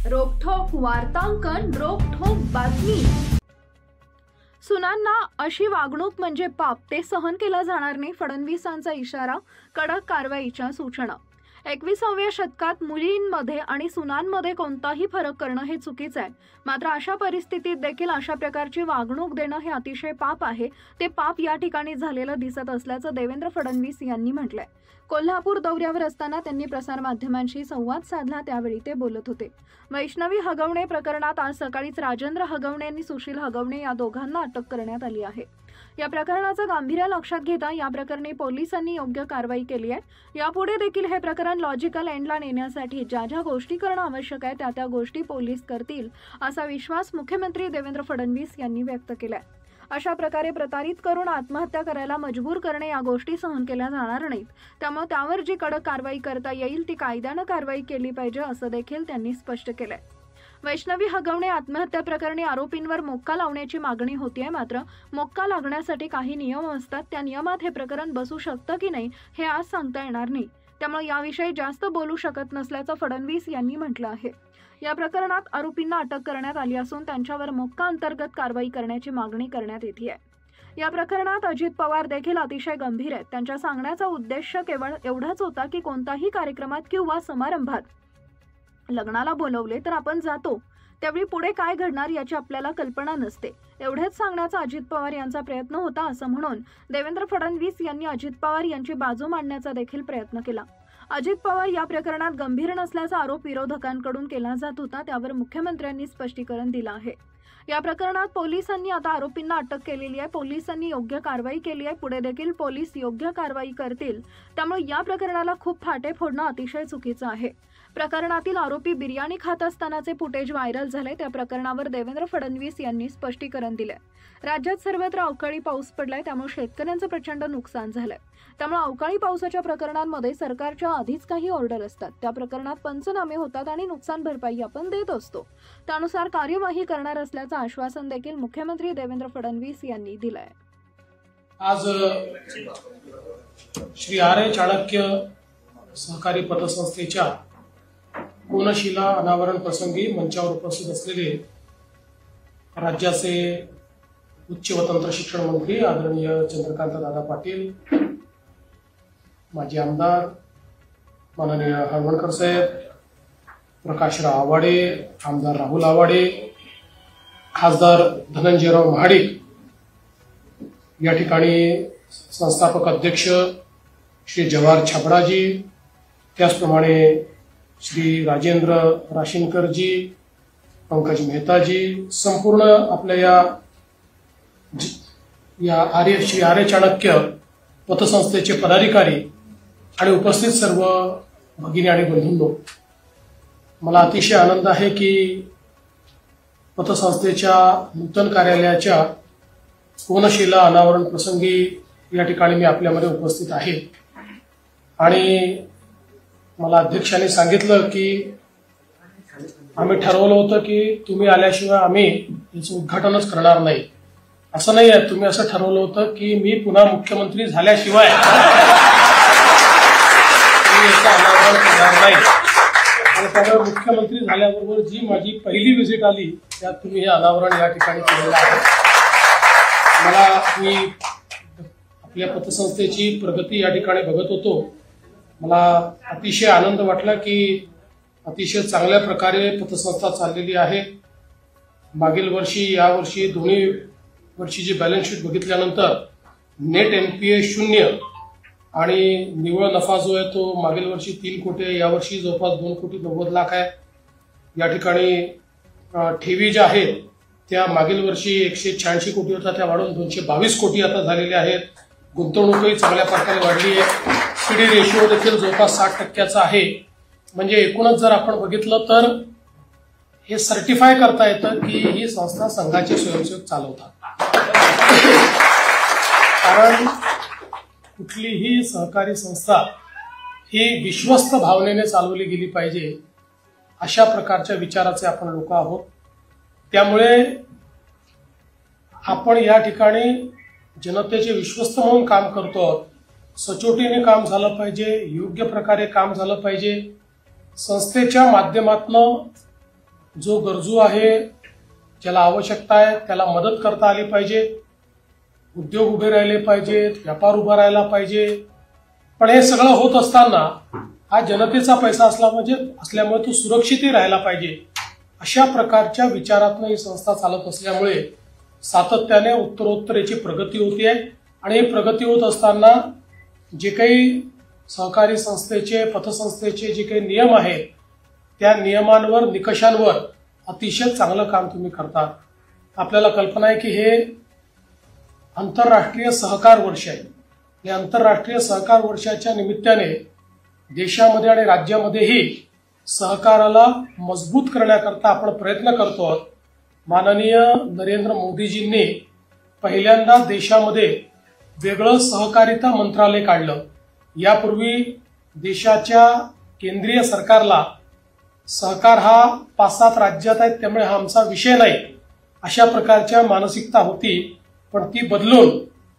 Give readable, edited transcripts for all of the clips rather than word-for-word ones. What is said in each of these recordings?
रोखठोक वार्तांकन, रोखठोक बातमी। सुनांना अशी वागणूक म्हणजे पाप, ते सहन केलं जाणार नाही, फडणवीसांचा इशारा, कडक कारवाईच्या सूचना। 21व्या शतकात मुलींमध्ये आणि सुनांमध्ये कोणताही फरक करणं हे चुकीचं आहे। मात्र अशा परिस्थितीत देखील अशा प्रकारची वागणूक देणं हे अतिशय पाप आहे। ते पाप या ठिकाणी झालेलं दिसत असल्याचं देवेंद्र फडणवीस यांनी म्हटलंय। कोल्हापूर दौऱ्यावर असताना त्यांनी प्रसारमाध्यमांशी संवाद साधला, त्यावेळी ते बोलत होते। वैष्णवी हगवणे प्रकरणात आज सकाळीच राजेंद्र हगवणे आणि सुशील हगवणे या दोघांना अटक करण्यात आली आहे। या प्रकरणाचं गांभीर्य लक्षात घेता या प्रकरणी पोलिसांनी योग्य कारवाई केली आहे। यापुढे देखील हे प्रकरण लॉजिकल एंडला नेण्यासाठी ज्या ज्या गोष्टी करणं आवश्यक आहे त्या गोष्टी पोलीस करतील, असा विश्वास मुख्यमंत्री देवेंद्र फडणवीस यांनी व्यक्त केलाय। अशा प्रकारे प्रतारित करून आत्महत्या करायला मजबूर करणे या गोष्टी सहन केल्या जाणार नाहीत। त्यामुळे त्यावर जी कडक कारवाई करता येईल ती कायद्याने कारवाई केली पाहिजे, असं देखील त्यांनी स्पष्ट केलंय। वैष्णवी हगवणे आत्महत्या प्रकरणी आरोपींवर मोक्का लावण्याची मागणी होतीये। मात्र मोक्का लागण्यासाठी काही नियम असतात, त्या नियमात हे प्रकरण बसू शकतं की नाही हे आज सांगता येणार नाही। त्यामुळे याविषयी जास्त बोलू शकत नसल्याचं फडणवीस यांनी म्हटलं आहे। या प्रकरणात आरोपींना अटक करण्यात आली असून त्यांच्यावर मोक्का अंतर्गत कारवाई करण्याची मागणी करण्यात येते आहे। या प्रकरणात अजित पवार देखील अतिशय गंभीर आहेत। त्यांच्या सांगण्याचा उद्देश केवळ एवढाच होता की कोणताही कार्यक्रमात किंवा समारंभात लग्नाला बोलवले तर आपण जातो, त्यावेळी पुढे काय घडणार याची आपल्याला कल्पना नसते, एवढेच सांगण्याचा अजित पवार यांचा प्रयत्न होता, असं म्हणून देवेंद्र फडणवीस यांनी अजित पवार यांची बाजू मांडण्याचा देखील प्रयत्न केला। अजित पवार या प्रकरणात गंभीर नसल्याचा आरोप विरोधकांकडून केला जात होता, त्यावर मुख्यमंत्र्यांनी स्पष्टीकरण दिलं आहे। या प्रकरणात पोलिसांनी आता आरोपींना अटक केलेली आहे, पोलिसांनी योग्य कारवाई केली आहे, पुढे देखील पोलीस योग्य कारवाई करतील। त्यामुळे या प्रकरणाला खूप फाटे फोडणं अतिशय चुकीचं आहे। प्रकरणातील आरोपी बिर्याणी खात असतानाचे फुटेज व्हायरल झाले, त्या प्रकरणावर देवेंद्र फडणवीस यांनी स्पष्टीकरण दिले। राज्यात सर्वत्र अवकाळी पाऊस पडलाय, त्यामुळे शेतकऱ्यांचं प्रचंड नुकसान झालंय। त्यामुळे अवकाळी पावसाच्या प्रकरणांमध्ये सरकारच्या आधीच काही ऑर्डर असतात, त्या प्रकरणात पंचनामे होतात आणि नुकसान भरपाई आपण देत असतो, त्यानुसार कार्यवाही करणार असल्याचं आश्वासन देखील मुख्यमंत्री देवेंद्र फडणवीस यांनी दिलंय। आज श्री आर्य चाणक्य सहकारी पतसंस्थेच्या कोनशिला अनावरण प्रसंगी मंचावर उपस्थित असलेले राज्याचे उच्च व तंत्र शिक्षण मंत्री आदरणीय चंद्रकांत दादा पाटील, माजी आमदार माननीय हळवणकर साहेब, प्रकाशराव आवाडे, आमदार राहुल आवाडे, खासदार धनंजयराव महाडिक, या ठिकाणी संस्थापक अध्यक्ष श्री जवाहर छाबड़ाजी, त्याचप्रमाणे श्री राजेंद्र राशीनकरजी, पंकज मेहताजी, संपूर्ण आपल्या श्री आर्य चाणक्य पतसंस्थेचे पदाधिकारी आणि उपस्थित सर्व भगिनी आणि बंधूंनो, मला अतिशय आनंद आहे की पतसंस्थेच्या नूतन कार्यालयाच्या कोनशिला अनावरण प्रसंगी या ठिकाणी मी आपल्यामध्ये उपस्थित आहे। आणि मला अध्यक्षांनी सांगितलं की आम्ही ठरवलं होतं की तुम्ही आल्याशिवाय आम्ही याचं उद्घाटनच करणार नाही। असं नाही आहे, तुम्ही असं ठरवलं होतं की मी पुन्हा मुख्यमंत्री झाल्याशिवाय याचं अनावरण करणार नाही। आणि त्यामुळे मुख्यमंत्री झाल्याबरोबर जी माझी पहिली व्हिजिट आली त्यात तुम्ही हे अनावरण या ठिकाणी केलेलं आहे। मी आपल्या पतसंस्थेची प्रगती या ठिकाणी बघत होतो, मला अतिशय आनंद वाटला की अतिशय चांगल्या प्रकारे पतसंस्था चाललेली आहे। मागील वर्षी यावर्षी दोन्ही वर्षीची बॅलन्स शीट बघितल्यानंतर नेट एनपीए 0 आणि निव्वळ नफा जो आहे तो मागील वर्षी 3 कोटी, यावर्षी जवळपास 2,90,00,000 आहे। या ठिकाणी ठेवी ज्या आहेत त्या मागील वर्षी 186 कोटी होत्या, त्या वाढून 222 कोटी आता झालेल्या आहेत। गुंतवणूकही चांगल्या प्रकारे वाढली आहे। सीडी रेशिओ देखील जवळपास 60% आहे। म्हणजे एकूणच जर आपण बघितलं तर हे सर्टिफाय करता येतं की ही संस्था संघाचे स्वयंसेवक चालवतात। कारण कुठलीही सहकारी संस्था ही विश्वस्त भावनेने चालवली गेली पाहिजे, अशा प्रकारच्या विचाराचे आपण लोक आहोत। त्यामुळे आपण या ठिकाणी जनतेचे विश्वस्त म्हणून काम करतो आहोत। सचोटीने काम झालं पाहिजे, योग्य प्रकारे काम झालं पाहिजे। संस्थेच्या माध्यमातून जो गरजू आहे, ज्याला आवश्यकता आहे त्याला मदत करता आली पाहिजे, उद्योग उभे राहिले पाहिजेत, व्यापार उभा राहिला पाहिजे. पण हे सगळं होत असताना हा जनतेचा पैसा असल्यामुळे तो सुरक्षितही राहायला पाहिजे. अशा प्रकारच्या विचारातून ही संस्था चालत असल्यामुळे सातत्याने उत्तरोत्तर याची प्रगती होतीये. आणि ही प्रगती होत असताना जे काही सहकारी संस्थेचे, पतसंस्थेचे जे काही नियम आहेत त्या नियमांवर, निकषांवर अतिशय चांगलं काम तुम्ही करता. आपल्याला कल्पना आहे की हे आंतरराष्ट्रीय सहकार वर्ष आहे. या आंतरराष्ट्रीय सहकार वर्षाच्या निमित्ताने देशामध्ये आणि राज्यामध्येही सहकाराला मजबूत करण्याकरता आपण प्रयत्न करतो आहोत. माननीय नरेंद्र मोदीजींनी पहिल्यांदा देशामध्ये वेगळं सहकारिता मंत्रालय काढलं. यापूर्वी देशाच्या केंद्रीय सरकारला सहकार हा 5-7 राज्यात आहेत त्यामुळे हा आमचा विषय नाही अशा प्रकारच्या मानसिकता होती. पण ती बदलून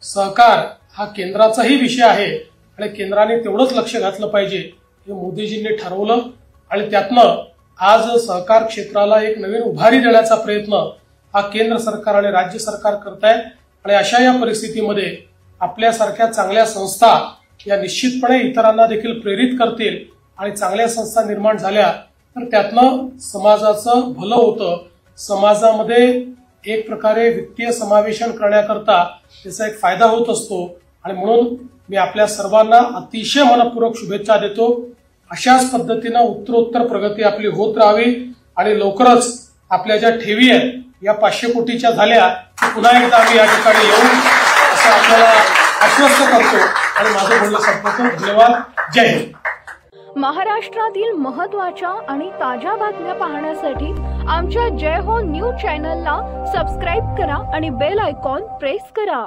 सहकार हा केंद्राचाही विषय आहे आणि केंद्राने तेवढंच लक्ष घातलं पाहिजे हे मोदीजींनी ठरवलं. आणि त्यातनं आज सहकार क्षेत्राला एक नवीन उभारी देण्याचा प्रयत्न हा केंद्र सरकार आणि राज्य सरकार करत आहे. आणि अशा या परिस्थितीमध्ये आपल्यासारख्या चांगल्या संस्था या निश्चितपणे इतरांना देखील प्रेरित करतील. आणि चांगल्या संस्था निर्माण झाल्या तर त्यातनं समाजाचं भलं होतं. समाजामध्ये एक प्रकारे वित्तीय समावेशन करण्याकरता त्याचा एक फायदा होत असतो. आणि म्हणून मी आपल्या सर्वांना अतिशय मनपूर्वक शुभेच्छा देतो. अशाच पद्धतीनं उत्तरोत्तर प्रगती आपली होत राहावी. आणि लवकरच आपल्या ज्या ठेवी आहेत या 500 कोटीच्या झाल्या पुन्हा एकदा आम्ही या ठिकाणी येऊ असं आपल्याला आश्वस्त करतो. आणि माझं बोलणं संपवतो. धन्यवाद. जय हिंद. महाराष्ट्रातील महत्त्वाच्या आणि ताज्या बातम्या पाहण्यासाठी आमच्या जय हो न्यूज चॅनलला सबस्क्राईब करा आणि बेल आयकॉन प्रेस करा.